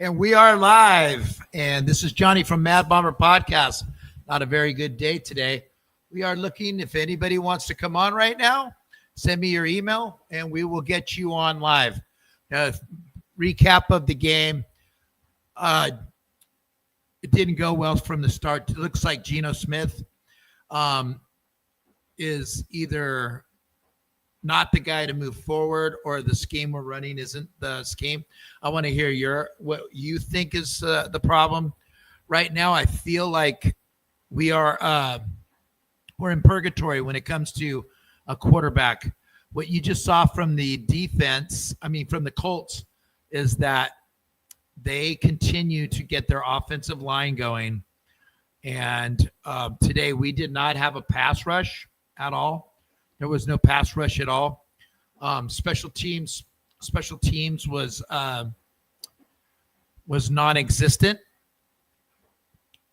And we are live. And this is Johnny from Mad Bomber Podcast. Not a very good day today. We are looking, if anybody wants to come on right now, send me your email and we will get you on live. Recap of the game. It didn't go well from the start. It looks like Geno Smith is either not the guy to move forward, or the scheme we're running isn't the scheme. I want to hear what you think is the problem. Right now, I feel like we're in purgatory when it comes to a quarterback. What you just saw from the defense, from the Colts, is that they continue to get their offensive line going. And today we did not have a pass rush at all. There was no pass rush at all. Special teams was non-existent.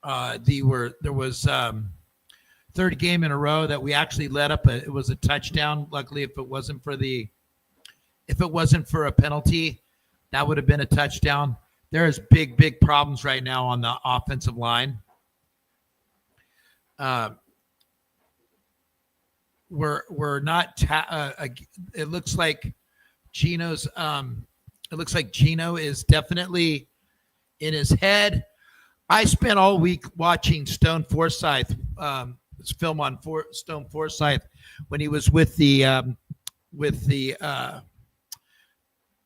There was third game in a row that we actually let up. It was a touchdown. Luckily, if it wasn't for a penalty, that would have been a touchdown. There's big problems right now on the offensive line. We're not. It looks like Geno is definitely in his head. I spent all week watching Stone Forsythe, film on Stone Forsythe when he was with the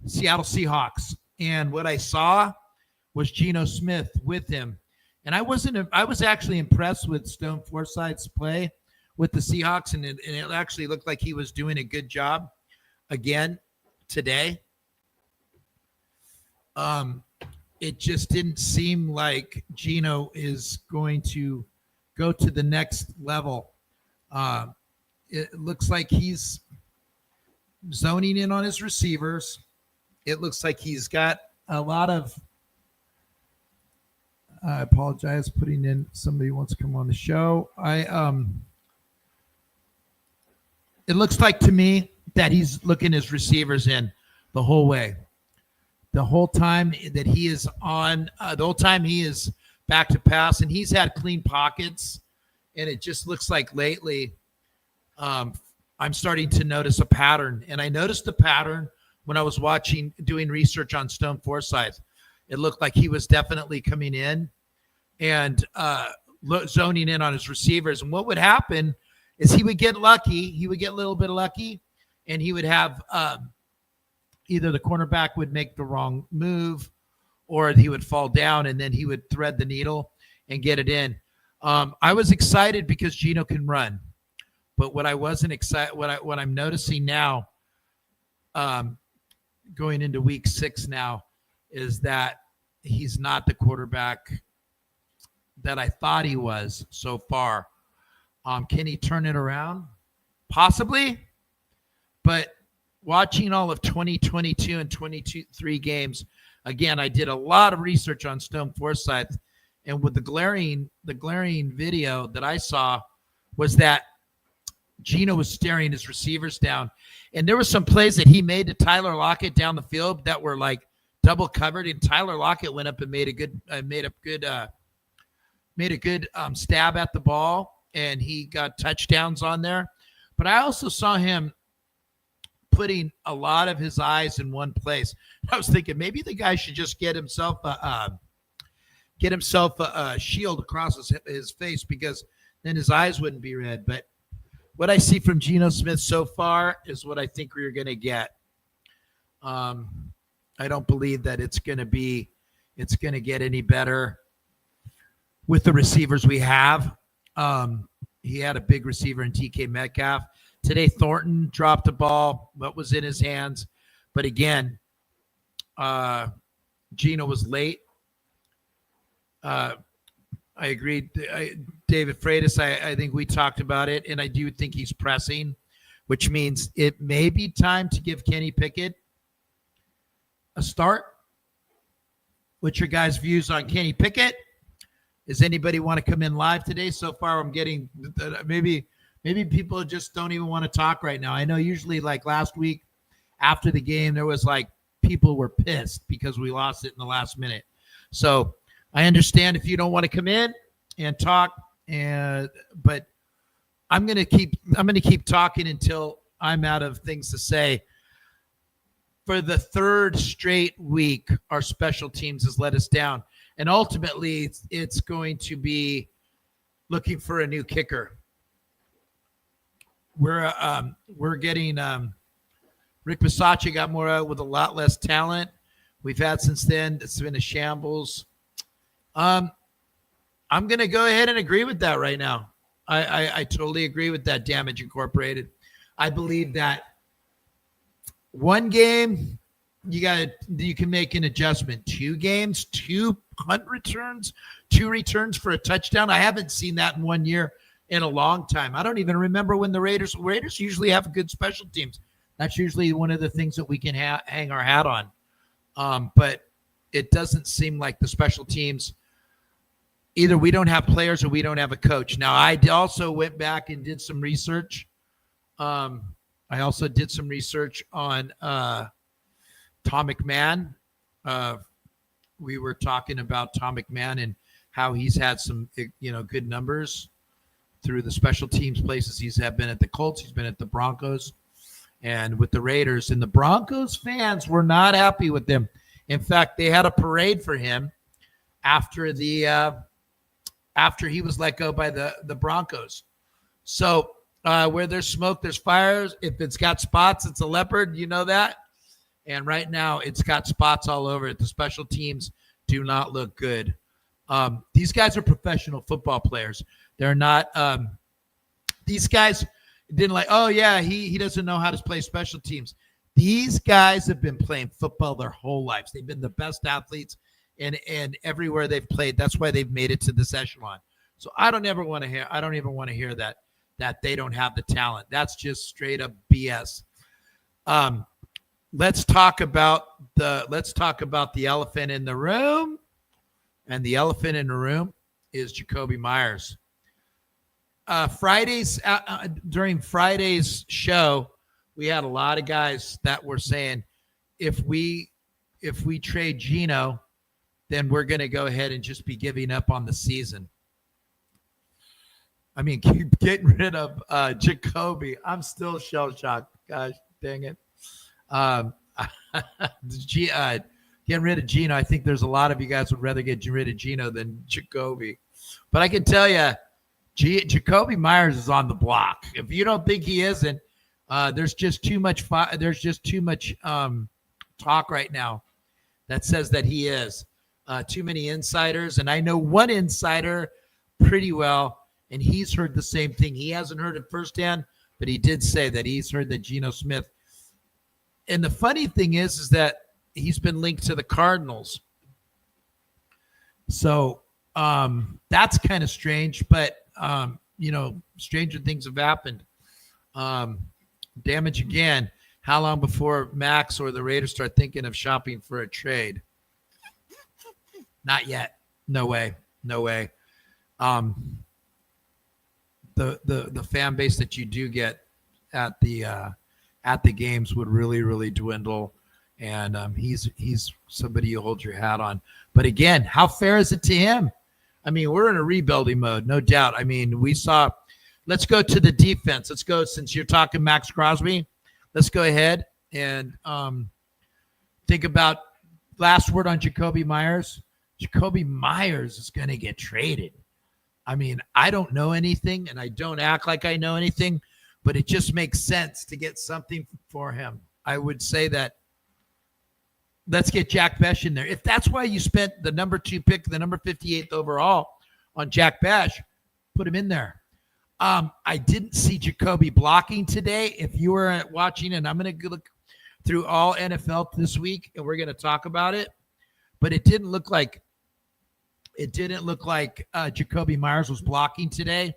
Seattle Seahawks, and what I saw was Geno Smith with him, and I was actually impressed with Stone Forsythe's play with the Seahawks, and it actually looked like he was doing a good job again today. It just didn't seem like Geno is going to go to the next level. It looks like he's zoning in on his receivers. It looks like he's got a lot of I apologize, putting in somebody wants to come on the show. It looks like to me that he's looking his receivers in the whole way. The whole time that he is on, the whole time he is back to pass, and he's had clean pockets. And it just looks like lately I'm starting to notice a pattern. And I noticed the pattern when I was doing research on Stone Forsythe. It looked like he was definitely coming in and zoning in on his receivers. And what would happen is he would get lucky. He would get a little bit lucky, and he would have either the cornerback would make the wrong move, or he would fall down, and then he would thread the needle and get it in. I was excited because Geno can run, but what I wasn't excited, what I'm noticing now, going into week 6 now, is that he's not the quarterback that I thought he was so far. Can he turn it around? Possibly. But watching all of 2022 and 23 games, again, I did a lot of research on Stone Forsythe, and with the glaring video that I saw was that Geno was staring his receivers down. And there were some plays that he made to Tyler Lockett down the field that were like double covered, and Tyler Lockett went up and made a good stab at the ball, and he got touchdowns on there. But I also saw him putting a lot of his eyes in one place. I was thinking maybe the guy should just get himself a shield across his face, because then his eyes wouldn't be red. But what I see from Geno Smith so far is what I think we're going to get. I don't believe that it's going to get any better with the receivers we have. He had a big receiver in TK Metcalf. Today, Thornton dropped the ball. What was in his hands? But again, Geno was late. I agree. David Freitas, I think we talked about it, and I do think he's pressing, which means it may be time to give Kenny Pickett a start. What's your guys' views on Kenny Pickett? Does anybody want to come in live today? So far, I'm getting maybe people just don't even want to talk right now. I know usually like last week after the game, there was like people were pissed because we lost it in the last minute. So I understand if you don't want to come in and talk, but I'm gonna keep talking until I'm out of things to say. For the third straight week, our special teams has let us down, and ultimately, it's going to be looking for a new kicker. We're getting Rick Bisaccia got more out with a lot less talent. We've had since then. It's been a shambles. I'm going to go ahead and agree with that right now. I totally agree with that. Damage Incorporated. I believe that one game you can make an adjustment. 2 games, 2 punt returns, 2 returns for a touchdown. I haven't seen that in 1 year in a long time. I don't even remember when the Raiders usually have good special teams. That's usually one of the things that we can hang our hat on. But it doesn't seem like the special teams, either we don't have players or we don't have a coach. Now, I also went back and did some research. I also did some research on Tom McMahon. We were talking about Tom McMahon and how he's had some, good numbers through the special teams places. He's been at the Colts. He's been at the Broncos and with the Raiders. And the Broncos fans were not happy with him. In fact, they had a parade for him after he was let go by the Broncos. So where there's smoke, there's fires. If it's got spots, it's a leopard. You know that? And right now, it's got spots all over it. The special teams do not look good. These guys are professional football players. They're not these guys didn't like, oh, yeah, he doesn't know how to play special teams. These guys have been playing football their whole lives. They've been the best athletes and everywhere they've played. That's why they've made it to this echelon. So I don't even want to hear that they don't have the talent. That's just straight up BS. Let's talk about the elephant in the room. And the elephant in the room is Jakobi Meyers. During Friday's show, we had a lot of guys that were saying, if we trade Geno, then we're going to go ahead and just be giving up on the season. I mean, keep getting rid of Jakobi. I'm still shell shocked. Gosh, dang it. Getting rid of Geno. I think there's a lot of you guys would rather get rid of Geno than Jakobi. But I can tell you, Jakobi Meyers is on the block. If you don't think he isn't, there's just too much. There's just too much talk right now that says that he is. Too many insiders, and I know one insider pretty well, and he's heard the same thing. He hasn't heard it firsthand, but he did say that he's heard that Geno Smith. And the funny thing is that he's been linked to the Cardinals. So that's kind of strange, but stranger things have happened. Damage again. How long before Max or the Raiders start thinking of shopping for a trade? Not yet. No way. The fan base that you do get at the games would really, really dwindle. And he's somebody you hold your hat on. But again, how fair is it to him? I mean, we're in a rebuilding mode, no doubt. I mean, let's go to the defense. Let's go, since you're talking Max Crosby, let's go ahead and think about last word on Jakobi Meyers. Jakobi Meyers is going to get traded. I mean, I don't know anything, and I don't act like I know anything, but it just makes sense to get something for him. I would say that let's get Jack Besh in there. If that's why you spent the number 2 pick, the number 58th overall on Jack Besh, put him in there. I didn't see Jakobi blocking today. If you were watching, and I'm going to look through all NFL this week, and we're going to talk about it, but it didn't look like Jakobi Meyers was blocking today.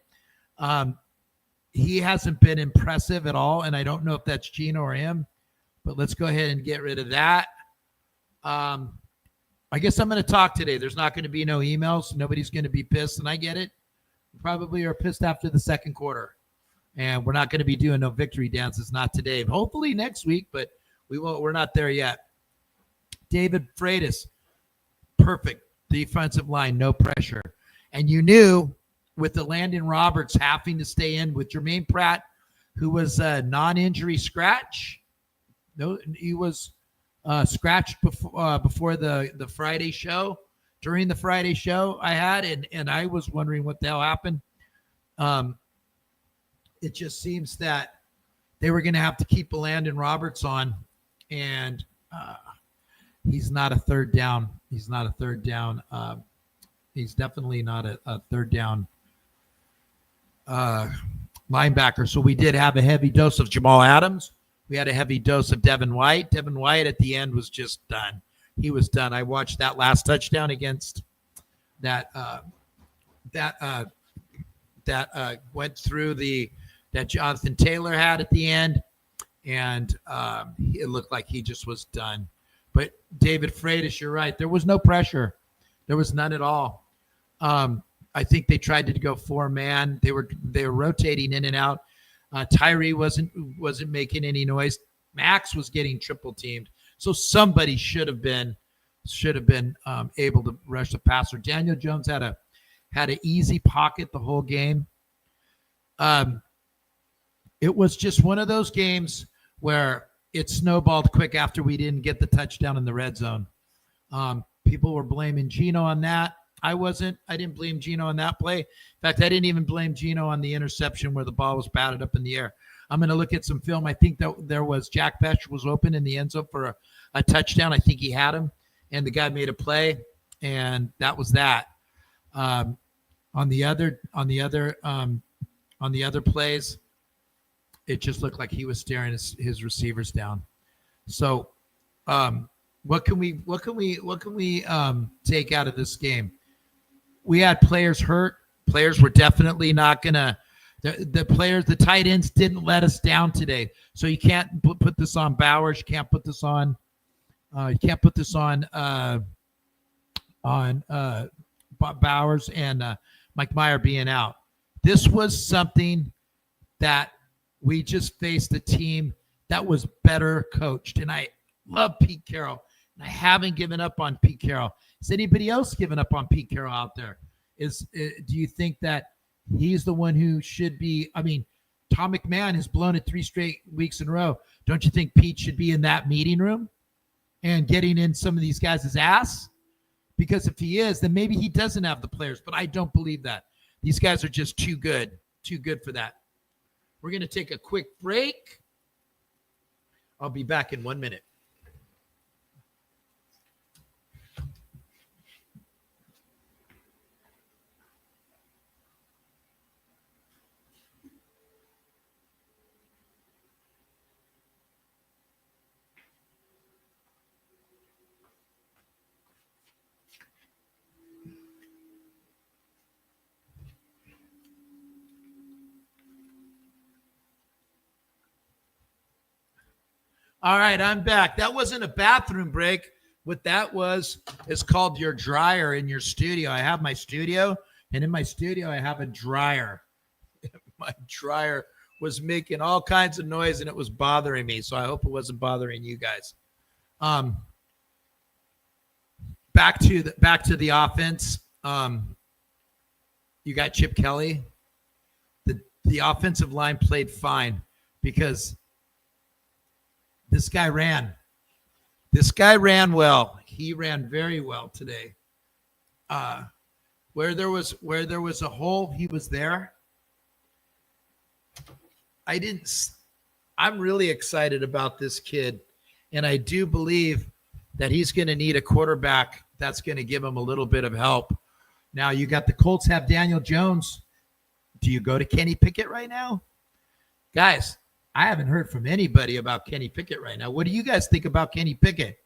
He hasn't been impressive at all, and I don't know if that's Geno or him, but let's go ahead and get rid of that. I guess I'm going to talk today. There's not going to be no emails. Nobody's going to be pissed, and I get it. We probably are pissed after the second quarter, and we're not going to be doing no victory dances, not today. Hopefully next week, but we won't. We're not there yet. David Freitas, perfect defensive line, no pressure. And you knew with the Landon Roberts having to stay in with Jermaine Pratt, who was a non-injury scratch. No, he was scratched before the Friday show. During the Friday show I had, and I was wondering what the hell happened. It just seems that they were going to have to keep Landon Roberts on, and he's not a third down. He's not a third down. He's definitely not a third down linebacker. So we did have a heavy dose of Jamal Adams. We had a heavy dose of Devin White. Devin White at the end was just done. He was done. I watched that last touchdown against that went through that Jonathan Taylor had at the end, and it looked like he just was done. But David Freitas, you're right. There was no pressure. There was none at all. I think they tried to go 4-man. They were rotating in and out. Tyree wasn't making any noise. Max was getting triple teamed. So somebody should have been able to rush the passer. Daniel Jones had an easy pocket the whole game. It was just one of those games where it snowballed quick after we didn't get the touchdown in the red zone. People were blaming Geno on that. I didn't blame Geno on that play. In fact, I didn't even blame Geno on the interception where the ball was batted up in the air. I'm going to look at some film. I think that there was Jack Besh was open in the end zone for a touchdown. I think he had him, and the guy made a play, and that was that. On the other plays, it just looked like he was staring his receivers down. So, what can we take out of this game? We had players hurt. Players were definitely not gonna. The tight ends didn't let us down today. So you can't put this on Bowers. You can't put this on. You can't put this on Bowers and Mike Meyer being out. This was something that we just faced a team that was better coached, and I love Pete Carroll, and I haven't given up on Pete Carroll. Has anybody else given up on Pete Carroll out there? Do you think that he's the one who should be? I mean, Tom McMahon has blown it 3 straight weeks in a row. Don't you think Pete should be in that meeting room and getting in some of these guys' ass? Because if he is, then maybe he doesn't have the players, but I don't believe that. These guys are just too good for that. We're going to take a quick break. I'll be back in 1 minute. All right, I'm back. That wasn't a bathroom break. What that was is called your dryer in your studio. I have my studio, and in my studio, I have a dryer. My dryer was making all kinds of noise, and it was bothering me, so I hope it wasn't bothering you guys. Back to the offense. You got Chip Kelly. The offensive line played fine because this guy ran. This guy ran well. He ran very well today. Where there was a hole, he was there. I'm really excited about this kid, and I do believe that he's going to need a quarterback that's going to give him a little bit of help. Now, you got the Colts have Daniel Jones. Do you go to Kenny Pickett right now? Guys, I haven't heard from anybody about Kenny Pickett right now. What do you guys think about Kenny Pickett?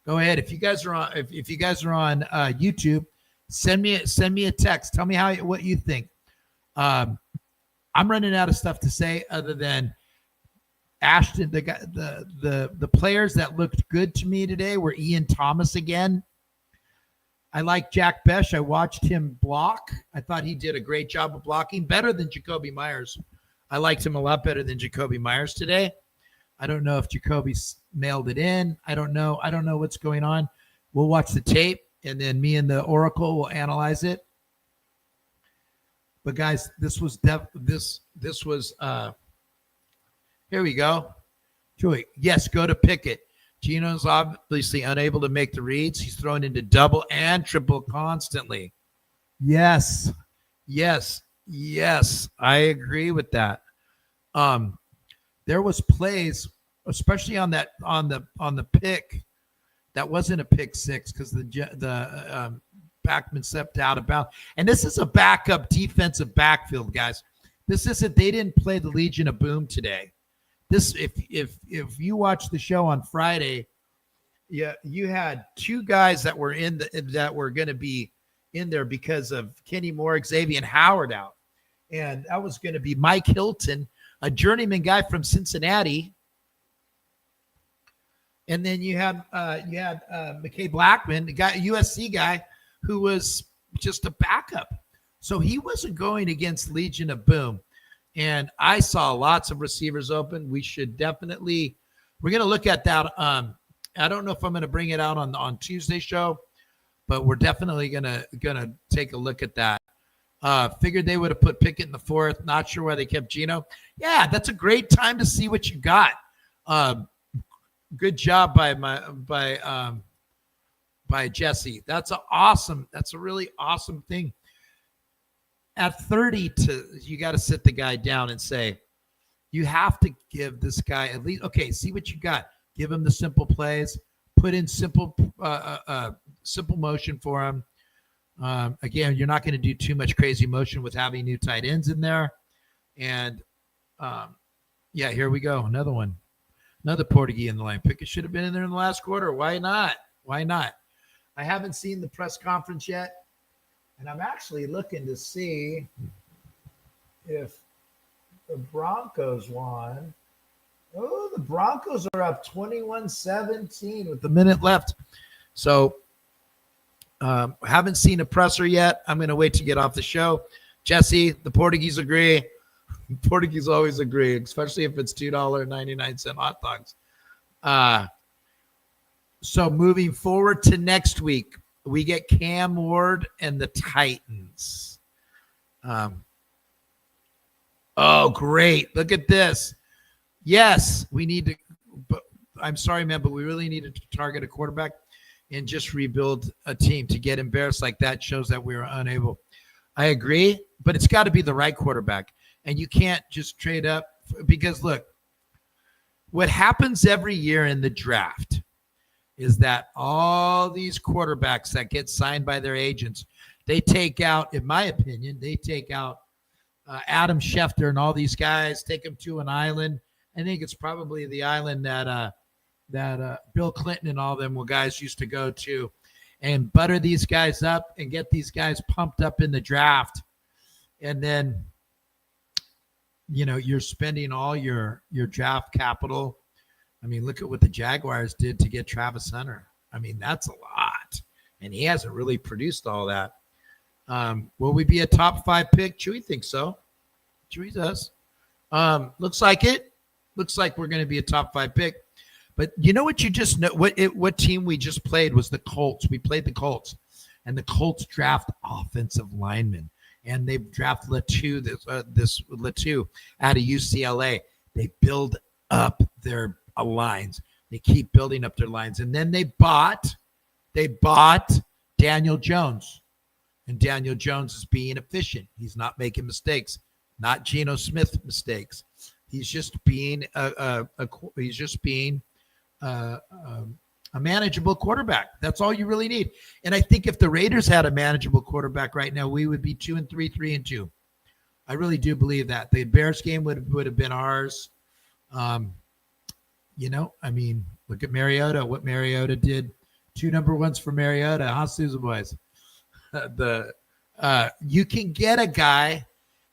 Go ahead. If you guys are on, if you guys are on YouTube, send me a text. Tell me what you think. I'm running out of stuff to say other than Ashton. The players that looked good to me today were Ian Thomas again. I like Jack Besh. I watched him block. I thought he did a great job of blocking, better than Jacoby Myers. I liked him a lot better than Jacoby Myers today. I don't know if Jacoby's mailed it in. I don't know. I don't know what's going on. We'll watch the tape, and then me and the Oracle will analyze it. But guys, this was here we go. Joey, yes, go to Pickett. Geno's obviously unable to make the reads. He's thrown into double and triple constantly. Yes. I agree with that. There was plays, especially on the pick, that wasn't a pick six because the backman stepped out of bounds. And this is a backup defensive backfield, guys. This isn't. They didn't play the Legion of Boom today. This, if you watch the show on Friday, yeah, you had two guys that were that were going to be in there because of Kenny Moore, Xavier Howard out, and that was going to be Mike Hilton, a journeyman guy from Cincinnati, and then you had McKay Blackman, the guy, USC guy, who was just a backup, so he wasn't going against Legion of Boom. And I saw lots of receivers open. We should definitely, we're going to look at that. I don't know if I'm going to bring it out on Tuesday's show, but we're definitely going to take a look at that. Figured they would have put Pickett in the fourth. Not sure why they kept Geno. Yeah, that's a great time to see what you got. Good job by Jesse. That's a really awesome thing. At 30, you got to sit the guy down and say, you have to give this guy at least, okay, see what you got. Give him the simple plays, put in simple motion for him. Again, you're not going to do too much crazy motion with having new tight ends in there. And yeah, here we go. Another one. Another Portuguese in the line. Pickett should have been in there in the last quarter. Why not? I haven't seen the press conference yet. And I'm actually looking to see if the Broncos won. Oh, the Broncos are up 21-17 with the minute left. So haven't seen a presser yet. I'm going to wait to get off the show. Jesse, the Portuguese agree. Portuguese always agree, especially if it's $2.99 hot dogs. So moving forward to next week, we get Cam Ward and the Titans. Oh, great. Look at this. Yes, we need to – but I'm sorry, man, but we really needed to target a quarterback and just rebuild a team. To get embarrassed like that shows that we were unable. I agree, but it's got to be the right quarterback. And you can't just trade up because, look, what happens every year in the draft is that all these quarterbacks that get signed by their agents, they take out, in my opinion, Adam Schefter and all these guys, take them to an island. I think it's probably the island that Bill Clinton and all them guys used to go to, and butter these guys up and get these guys pumped up in the draft. And then, you're spending all your draft capital. I mean, look at what the Jaguars did to get Travis Hunter. I mean, that's a lot. And he hasn't really produced all that. Will we be a top 5 pick? Chewy thinks so. Chewy does. Looks like it. Looks like we're going to be a top 5 pick. But you know what you just know? What team we just played was the Colts. We played the Colts. And the Colts draft offensive linemen. And they draft Latu, this Latu out of UCLA. They build up their lines. They keep building up their lines. And then they bought Daniel Jones. And Daniel Jones is being efficient. He's not making mistakes, not Geno Smith mistakes. He's just being a manageable quarterback. That's all you really need. And I think if the Raiders had a manageable quarterback right now, we would be 2-3, 3-2. I really do believe that. The Bears game would have been ours. I mean, look at Mariota, what Mariota did. 2 number ones for Mariota. Huh, Susan boys? You can get a guy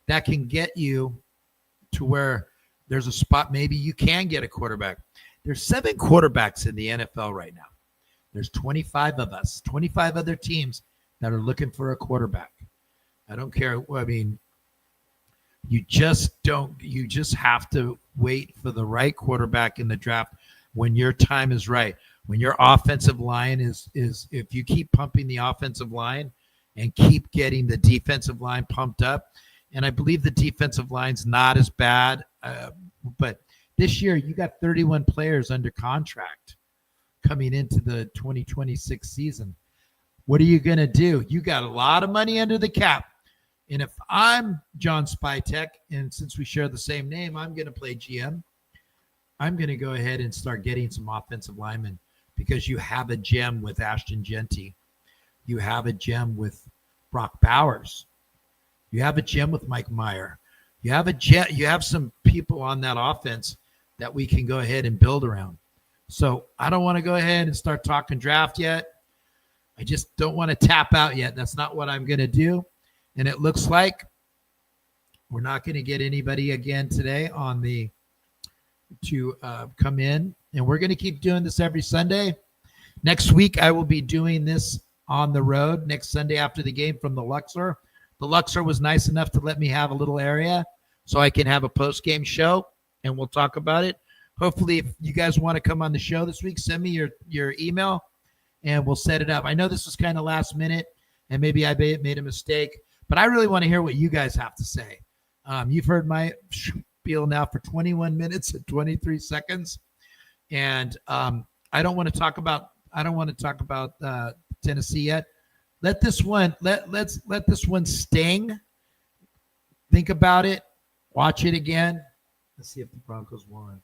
that can get you to where there's a spot. Maybe you can get a quarterback. There's 7 quarterbacks in the NFL right now. There's 25 of us, 25 other teams that are looking for a quarterback. I don't care. I mean, you just have to wait for the right quarterback in the draft. when your time is right, when your offensive line is if you keep pumping the offensive line and keep getting the defensive line pumped up, and I believe the defensive line's not as bad, but this year you got 31 players under contract coming into the 2026 season. What are you going to do? You got a lot of money under the cap. And if I'm John Spytek, and since we share the same name, I'm going to play GM. I'm going to go ahead and start getting some offensive linemen because you have a gem with Ashton Genty. You have a gem with Brock Bowers. You have a gem with Mike Meyer. You have some people on that offense that we can go ahead and build around. So I don't want to go ahead and start talking draft yet. I just don't want to tap out yet. That's not what I'm going to do. And it looks like we're not going to get anybody again today to come in. And we're going to keep doing this every Sunday. Next week, I will be doing this on the road next Sunday after the game from the Luxor. The Luxor was nice enough to let me have a little area so I can have a post-game show, and we'll talk about it. Hopefully, if you guys want to come on the show this week, send me your email, and we'll set it up. I know this was kind of last minute, and maybe I made a mistake, but I really want to hear what you guys have to say. You've heard my spiel now for 21 minutes and 23 seconds, and I don't want to talk about Tennessee yet. Let this one let this one sting. Think about it. Watch it again. Let's see if the Broncos won.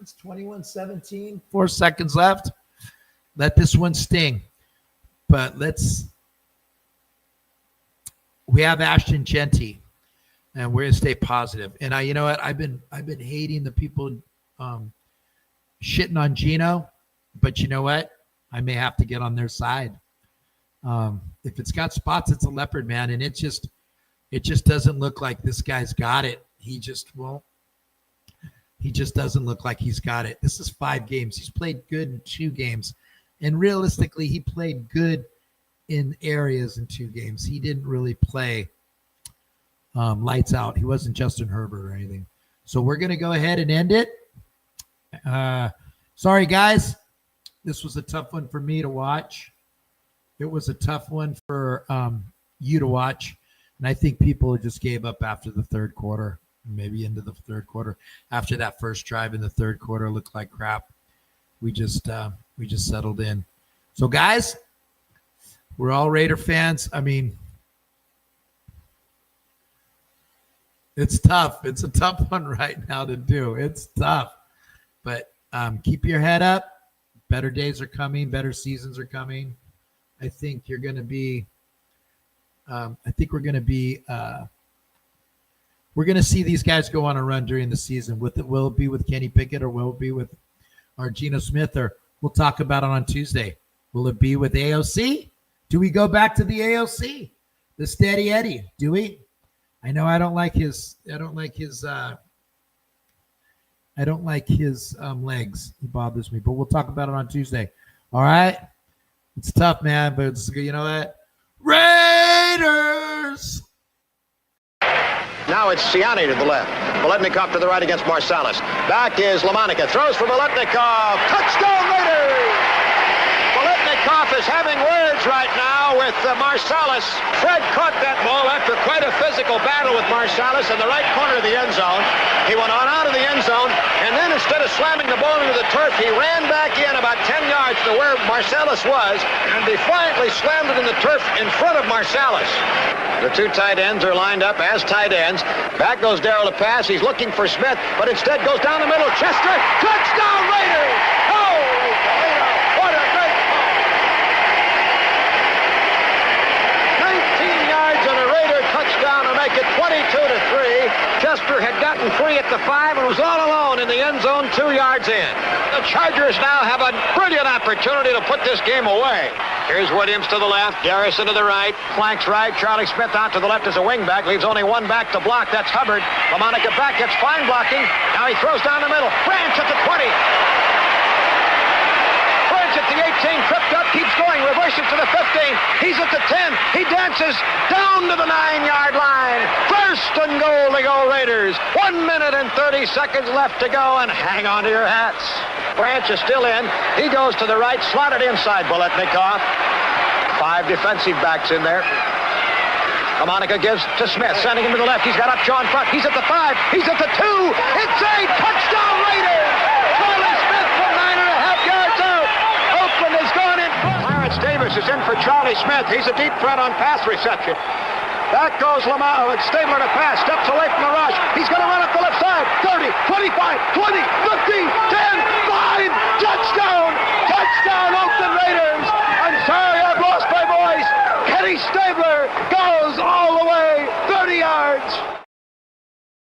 It's 21-17. 4 seconds left. Let this one sting. But we have Ashton Genty, and we're gonna stay positive. And you know what? I've been hating the people shitting on Geno, but you know what? I may have to get on their side. If it's got spots, it's a leopard, man, and it just doesn't look like this guy's got it. He just doesn't look like he's got it. This is 5 games. He's played good in 2 games. And realistically, he played good in areas in 2 games. He didn't really play lights out. He wasn't Justin Herbert or anything. So we're going to go ahead and end it. Sorry, guys. This was a tough one for me to watch. It was a tough one for you to watch. And I think people just gave up after the third quarter, maybe into the third quarter. After that first drive in the third quarter looked like crap. We just settled in. So, guys, we're all Raider fans. I mean, it's tough. It's a tough one right now to do. It's tough. But keep your head up. Better days are coming. Better seasons are coming. I think you're going to be we're going to see these guys go on a run during the season. Will it be with Kenny Pickett, or will it be with our Geno Smith, or we'll talk about it on Tuesday. Will it be with AOC? Do we go back to the AOC? The Steady Eddie? Do we? I know I don't like his legs. He bothers me, but we'll talk about it on Tuesday. All right. It's tough, man, but you know what? Raiders! Now it's Siani to the left. Biletnikoff to the right against Marsalis. Back is Lamonica. Throws for Biletnikoff. Touchdown Raiders! Biletnikoff is having words right now with Marsalis. Fred caught that ball after quite a physical battle with Marsalis in the right corner of the end zone. He went on out of the end zone, and then instead of slamming the ball into the turf, he ran back in about 10 yards to where Marsalis was and defiantly slammed it in the turf in front of Marsalis. The 2 tight ends are lined up as tight ends. Back goes Darrell to pass. He's looking for Smith, but instead goes down the middle. Chester, touchdown Raiders! Holy Toledo, what a great call! 19 yards and a Raider touchdown to make it 22-3. Chester had gotten free at the 5 and was all alone in the end zone 2 yards in. The Chargers now have a brilliant opportunity to put this game away. Here's Williams to the left, Garrison to the right, flanks right, Charlie Smith out to the left as a wingback, leaves only one back to block, that's Hubbard. Lamonica back, gets fine blocking, now he throws down the middle, Branch at the 20. Branch at the 18, tripped up, keeps going, reverse pushes to the 15. He's at the 10. He dances down to the 9-yard line. First and goal to go Raiders. 1 minute and 30 seconds left to go, and hang on to your hats. Branch is still in. He goes to the right, slotted inside Biletnikoff. 5 defensive backs in there. Lamonica gives to Smith, sending him to the left. He's got Upshaw in front. He's at the 5. He's at the 2. It's a touchdown Raiders! Charlie Smith from 9.5 yards out. Oakland has gone in. Clarence Davis is in for Charlie Smith. He's a deep threat on pass reception. Back goes Stabler to pass. Steps away from the rush. He's going to run up the left side. 30, 25, 20, 15, 10, 5.